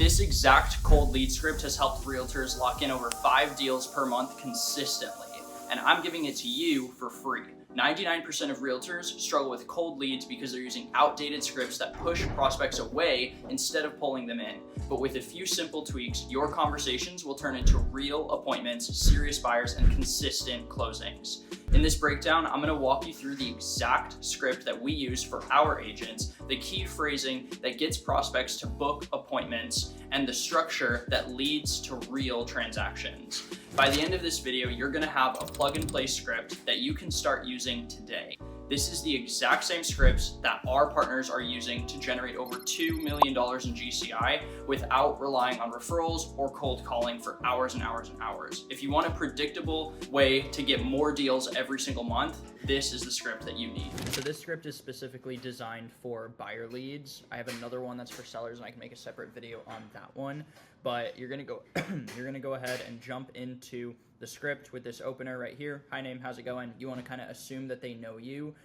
This exact cold lead script has helped realtors lock in over 5 deals per month consistently, and I'm giving it to you for free. 99% of realtors struggle with cold leads because they're using outdated scripts that push prospects away instead of pulling them in. But with a few simple tweaks, your conversations will turn into real appointments, serious buyers, and consistent closings. In this breakdown, I'm going to walk you through the exact script that we use for our agents, the key phrasing that gets prospects to book appointments, and the structure that leads to real transactions. By the end of this video, you're going to have a plug-and-play script that you can start using today. This is the exact same scripts that our partners are using to generate over $2 million in GCI without relying on referrals or cold calling for hours and hours and hours. If you want a predictable way to get more deals every single month, this is the script that you need. So this script is specifically designed for buyer leads. I have another one that's for sellers, and I can make a separate video on that one. But you're gonna go ahead and jump into the script with this opener right here. Hi name, how's it going? You want to kind of assume that they know you.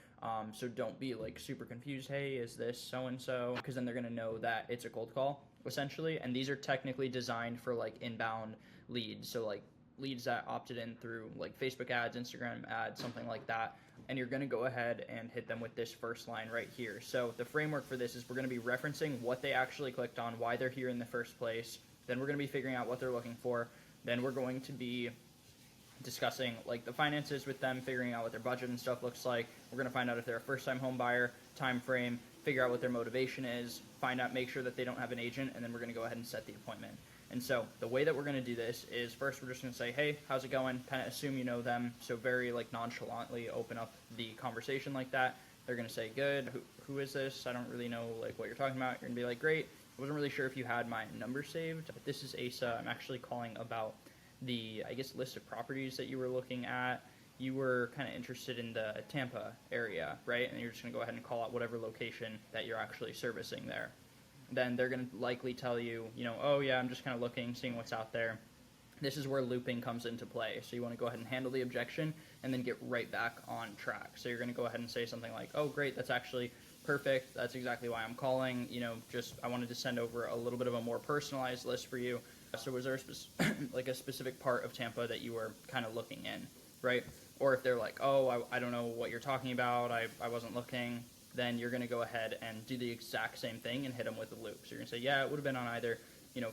So don't be like super confused. Hey, is this so-and-so? Because then they're gonna know that it's a cold call essentially. And these are technically designed for like inbound leads. So like leads that opted in through like Facebook ads, Instagram ads, something like that. And you're gonna go ahead and hit them with this first line right here. So the framework for this is we're gonna be referencing what they actually clicked on, why they're here in the first place. Then we're gonna be figuring out what they're looking for. Then we're going to be discussing like the finances with them, figuring out what their budget and stuff looks like. We're going to find out if they're a first-time home buyer, time frame, figure out what their motivation is, make sure that they don't have an agent, and then we're going to go ahead and set the appointment. And so the way that we're going to do this is first we're just going to say, hey, how's it going? Kind of assume you know them. So very like nonchalantly open up the conversation like that. They're going to say, good, who is this? I don't really know like what you're talking about. You're going to be like, great. I wasn't really sure if you had my number saved, but this is Asa. I'm actually calling about the, I guess, list of properties that you were looking at. You were kind of interested in the Tampa area, right? And you're just going to go ahead and call out whatever location that you're actually servicing there. Then they're going to likely tell you, oh yeah, I'm just kind of looking, seeing what's out there. This is where looping comes into play. So you want to go ahead and handle the objection and then get right back on track. So you're going to go ahead and say something like, oh great, that's actually perfect. That's exactly why I'm calling. I wanted to send over a little bit of a more personalized list for you. So was there like a specific part of Tampa that you were kind of looking in, right? Or if they're like, oh, I don't know what you're talking about, I wasn't looking, then you're going to go ahead and do the exact same thing and hit them with a loop. So you're going to say, yeah, it would have been on either,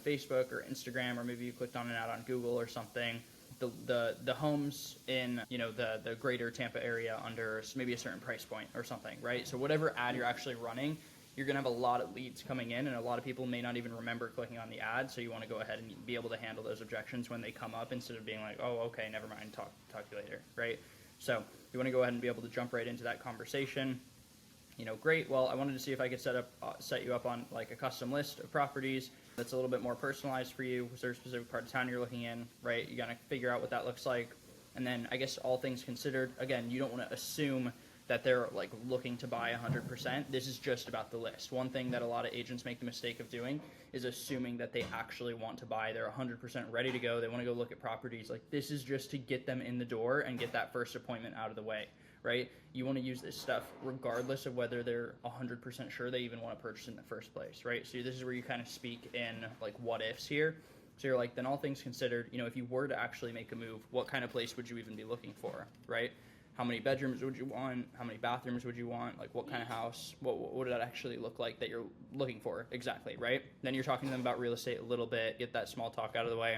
Facebook or Instagram, or maybe you clicked on an ad on Google or something. The homes in, the greater Tampa area under maybe a certain price point or something, right? So whatever ad you're actually running, you're going to have a lot of leads coming in, and a lot of people may not even remember clicking on the ad, so you want to go ahead and be able to handle those objections when they come up instead of being like, oh, okay, never mind, talk to you later, right? So you want to go ahead and be able to jump right into that conversation. Great, well, I wanted to see if I could set you up on like a custom list of properties that's a little bit more personalized for you. Was there a specific part of town you're looking in, right? You got to figure out what that looks like. And then I guess all things considered, again, you don't want to assume that they're like looking to buy 100%. This is just about the list. One thing that a lot of agents make the mistake of doing is assuming that they actually want to buy. They're 100% ready to go. They want to go look at properties. Like this is just to get them in the door and get that first appointment out of the way, right? You want to use this stuff regardless of whether they're 100% sure they even want to purchase in the first place, right? So this is where you kind of speak in like what ifs here. So you're like, then all things considered, if you were to actually make a move, what kind of place would you even be looking for, right? How many bedrooms would you want? How many bathrooms would you want? Like what kind of house? What would that actually look like that you're looking for exactly, right? Then you're talking to them about real estate a little bit, get that small talk out of the way.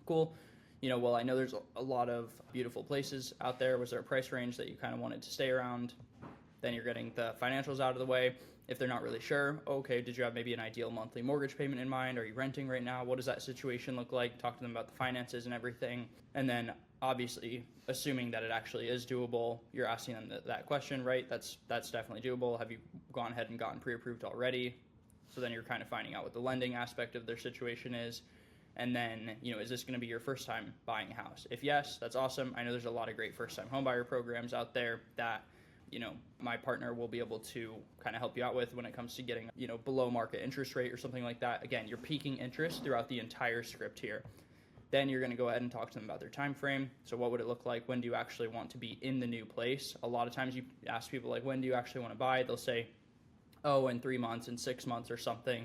Cool. Well, I know there's a lot of beautiful places out there. Was there a price range that you kind of wanted to stay around? Then you're getting the financials out of the way. If they're not really sure, okay, did you have maybe an ideal monthly mortgage payment in mind? Are you renting right now? What does that situation look like? Talk to them about the finances and everything. And then obviously, assuming that it actually is doable, you're asking them that question, right? That's definitely doable. Have you gone ahead and gotten pre-approved already? So then you're kind of finding out what the lending aspect of their situation is. And then, is this going to be your first time buying a house? If yes, that's awesome. I know there's a lot of great first-time homebuyer programs out there that, my partner will be able to kind of help you out with when it comes to getting, below market interest rate or something like that. Again, you're piquing interest throughout the entire script here. Then you're going to go ahead and talk to them about their time frame. So what would it look like? When do you actually want to be in the new place? A lot of times you ask people like, when do you actually want to buy? They'll say, oh, in 3 months, in 6 months or something.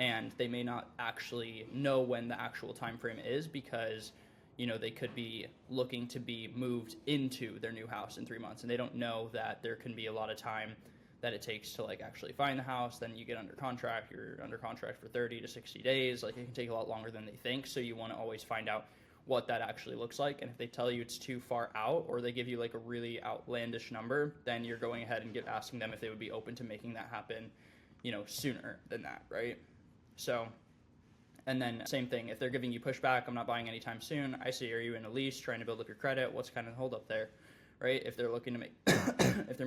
and they may not actually know when the actual time frame is, because they could be looking to be moved into their new house in 3 months, and they don't know that there can be a lot of time that it takes to like actually find the house. Then you get under contract, you're under contract for 30 to 60 days. Like, it can take a lot longer than they think. So you want to always find out what that actually looks like. And if they tell you it's too far out, or they give you like a really outlandish number, then you're going ahead and asking them if they would be open to making that happen, sooner than that, right? So, and then same thing, if they're giving you pushback, I'm not buying anytime soon. I say, are you in a lease, trying to build up your credit? What's kind of the hold up there, right? If they're looking to if they're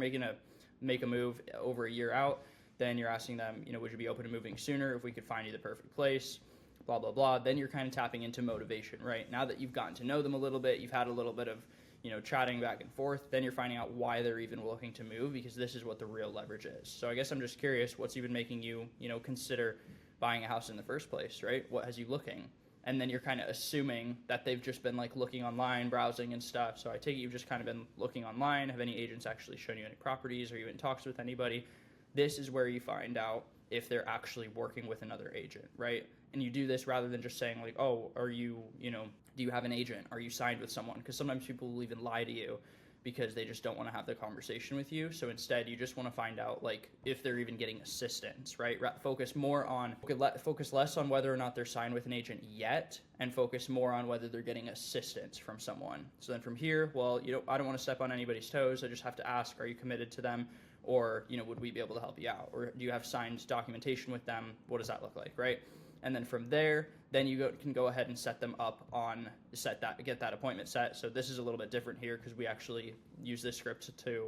make a move over a year out, then you're asking them, would you be open to moving sooner if we could find you the perfect place, blah, blah, blah. Then you're kind of tapping into motivation, right? Now that you've gotten to know them a little bit, you've had a little bit of, chatting back and forth, then you're finding out why they're even looking to move, because this is what the real leverage is. So I guess I'm just curious, what's even making you, consider buying a house in the first place, right? What has you looking? And then you're kind of assuming that they've just been like looking online, browsing and stuff. So I take it you've just kind of been looking online. Have any agents actually shown you any properties? Are you in talks with anybody? This is where you find out if they're actually working with another agent, right? And you do this rather than just saying like, oh, are you, do you have an agent? Are you signed with someone? Because sometimes people will even lie to you because they just don't want to have the conversation with you. So instead, you just want to find out like if they're even getting assistance, right? Focus less on whether or not they're signed with an agent yet, and focus more on whether they're getting assistance from someone. So then from here, well, I don't want to step on anybody's toes. I just have to ask, are you committed to them? Or, would we be able to help you out? Or do you have signed documentation with them? What does that look like, right? And then from there, then you can go ahead and set them up get that appointment set. So this is a little bit different here because we actually use this script to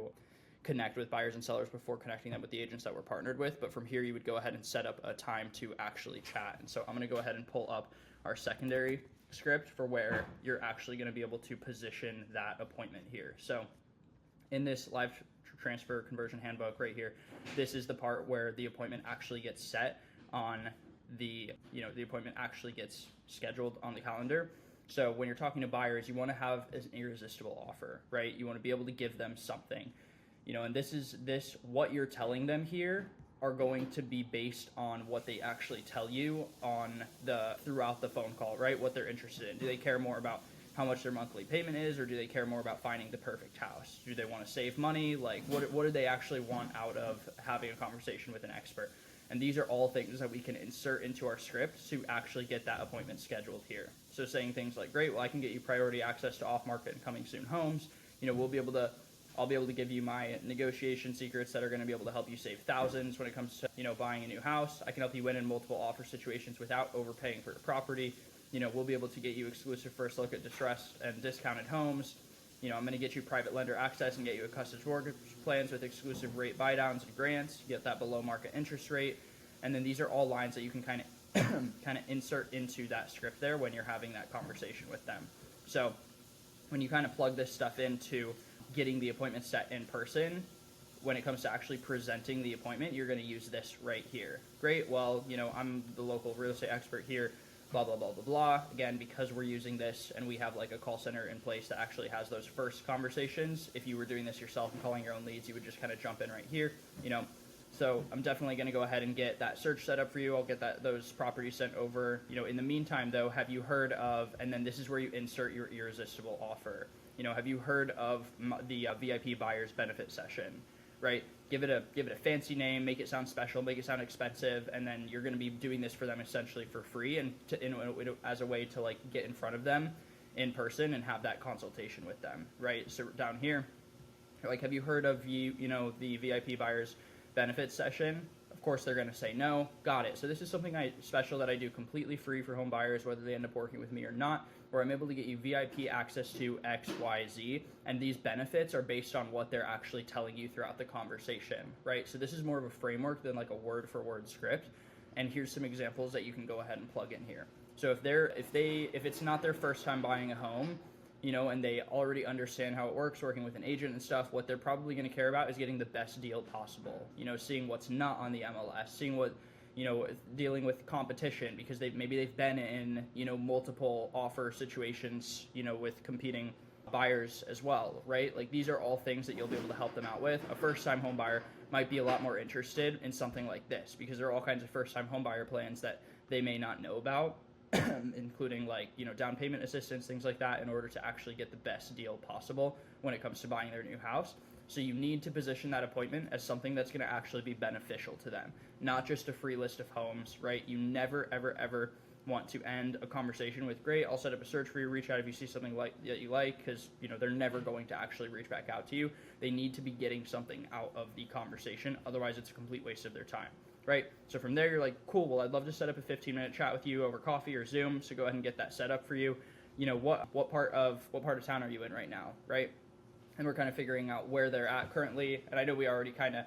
connect with buyers and sellers before connecting them with the agents that we're partnered with. But from here, you would go ahead and set up a time to actually chat. And so I'm going to go ahead and pull up our secondary script for where you're actually going to be able to position that appointment here. So in this live transfer conversion handbook right here, this is the part where the appointment actually gets set on the appointment actually gets scheduled on the calendar. So when you're talking to buyers, you want to have an irresistible offer, right? You want to be able to give them something, and what you're telling them here are going to be based on what they actually tell you throughout the phone call, right? What they're interested in. Do they care more about how much their monthly payment is, or do they care more about finding the perfect house? Do they want to save money? Like, what do they actually want out of having a conversation with an expert? And these are all things that we can insert into our script to actually get that appointment scheduled here. So saying things like, great, well, I can get you priority access to off-market and coming soon homes. I'll be able to give you my negotiation secrets that are going to be able to help you save thousands when it comes to, buying a new house. I can help you win in multiple offer situations without overpaying for your property. We'll be able to get you exclusive first look at distressed and discounted homes. I'm going to get you private lender access and get you a custom mortgage plans with exclusive rate buy downs and grants. You get that below market interest rate. And then these are all lines that you can kind of insert into that script there when you're having that conversation with them. So when you kind of plug this stuff into getting the appointment set in person, when it comes to actually presenting the appointment, you're going to use this right here. Great. Well, I'm the local real estate expert here. Blah, blah, blah, blah, blah. Again, because we're using this and we have like a call center in place that actually has those first conversations. If you were doing this yourself and calling your own leads, you would just kind of jump in right here, So I'm definitely going to go ahead and get that search set up for you. I'll get those properties sent over. In the meantime, though, have you heard of, and then this is where you insert your irresistible offer. Have you heard of the VIP buyer's benefit session? Right? Give it a fancy name, make it sound special, make it sound expensive, and then you're going to be doing this for them essentially for free, and as a way to like get in front of them in person and have that consultation with them, right? So down here, like, have you heard of the VIP buyers benefits session? Of course, they're going to say no. Got it. So this is something special that I do completely free for home buyers, whether they end up working with me or not, where I'm able to get you VIP access to X, Y, Z. And these benefits are based on what they're actually telling you throughout the conversation, right? So this is more of a framework than like a word for word script. And here's some examples that you can go ahead and plug in here. So if it's not their first time buying a home, and they already understand how it works working with an agent and stuff, what they're probably going to care about is getting the best deal possible, seeing what's not on the MLS, seeing what, dealing with competition, because they've been in, multiple offer situations, with competing buyers as well, right? Like these are all things that you'll be able to help them out with. A first-time home buyer might be a lot more interested in something like this because there are all kinds of first-time home buyer plans that they may not know about, including like, you know, down payment assistance, things like that, in order to actually get the best deal possible when it comes to buying their new house. So you need to position that appointment as something that's going to actually be beneficial to them, not just a free list of homes, right? You never, ever, ever want to end a conversation with, great, I'll set up a search for you, reach out if you see something like that you like, because, you know, they're never going to actually reach back out to you. They need to be getting something out of the conversation. Otherwise, it's a complete waste of their time, right? So from there, you're like, cool, well, I'd love to set up a 15-minute chat with you over coffee or Zoom. So go ahead and get that set up for you. You know, what part of town are you in right now, right? And we're kind of figuring out where they're at currently. And I know we already kind of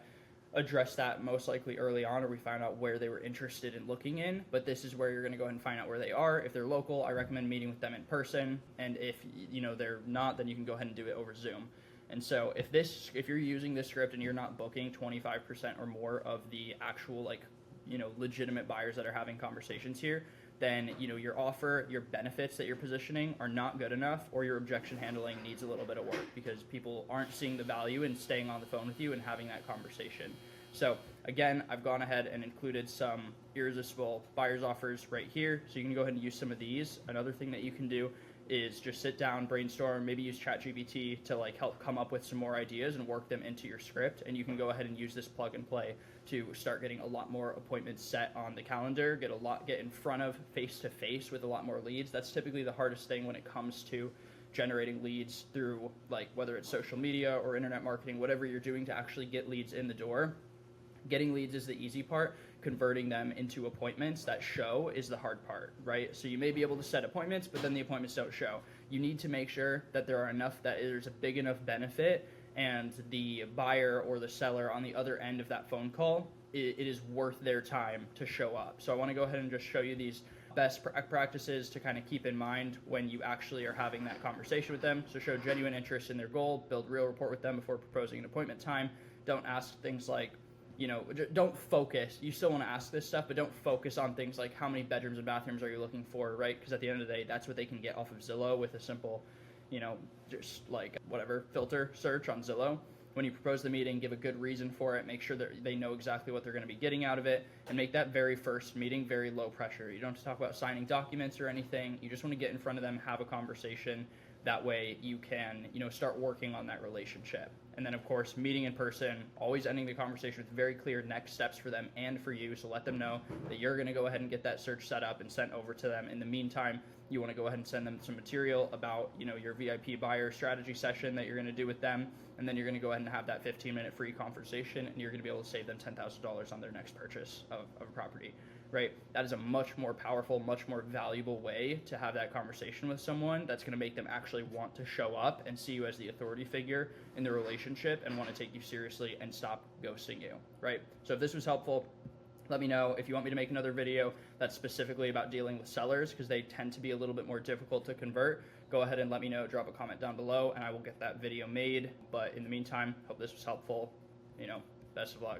addressed that most likely early on, or we found out where they were interested in looking in, but this is where you're going to go ahead and find out where they are. If they're local, I recommend meeting with them in person, and if you know they're not, then you can go ahead and do it over Zoom. And so if you're using this script and you're not booking 25% or more of the actual, like, you know, legitimate buyers that are having conversations here, then, you know, your offer, your benefits that you're positioning are not good enough, or your objection handling needs a little bit of work because people aren't seeing the value in staying on the phone with you and having that conversation. So again, I've gone ahead and included some irresistible buyer's offers right here. So you can go ahead and use some of these. Another thing that you can do is just sit down, brainstorm, maybe use ChatGPT to like help come up with some more ideas and work them into your script. And you can go ahead and use this plug and play to start getting a lot more appointments set on the calendar, get in front of face to face with a lot more leads. That's typically the hardest thing when it comes to generating leads through, like, whether it's social media or internet marketing, whatever you're doing to actually get leads in the door. Getting leads is the easy part. Converting them into appointments that show is the hard part, right? So you may be able to set appointments, but then the appointments don't show. You need to make sure that there's a big enough benefit, and the buyer or the seller on the other end of that phone call, it is worth their time to show up. So I want to go ahead and just show you these best practices to kind of keep in mind when you actually are having that conversation with them. So show genuine interest in their goal, build real rapport with them before proposing an appointment time. Don't ask things like, you know, don't focus. You still want to ask this stuff, but don't focus on things like how many bedrooms and bathrooms are you looking for, right? Because at the end of the day, that's what they can get off of Zillow with a simple, you know, just like whatever filter search on Zillow. When you propose the meeting, give a good reason for it, make sure that they know exactly what they're going to be getting out of it, and make that very first meeting very low pressure. You don't have to talk about signing documents or anything. You just want to get in front of them, have a conversation. That way you can, you know, start working on that relationship. And then, of course, meeting in person, always ending the conversation with very clear next steps for them and for you. So let them know that you're going to go ahead and get that search set up and sent over to them. In the meantime, you want to go ahead and send them some material about, you know, your VIP buyer strategy session that you're going to do with them. And then you're going to go ahead and have that 15-minute free conversation, and you're going to be able to save them $10,000 on their next purchase of a property, right? That is a much more powerful, much more valuable way to have that conversation with someone that's going to make them actually want to show up and see you as the authority figure in the relationship and want to take you seriously and stop ghosting you, right? So if this was helpful, let me know. If you want me to make another video that's specifically about dealing with sellers, because they tend to be a little bit more difficult to convert, go ahead and let me know. Drop a comment down below and I will get that video made. But in the meantime, hope this was helpful. You know, best of luck.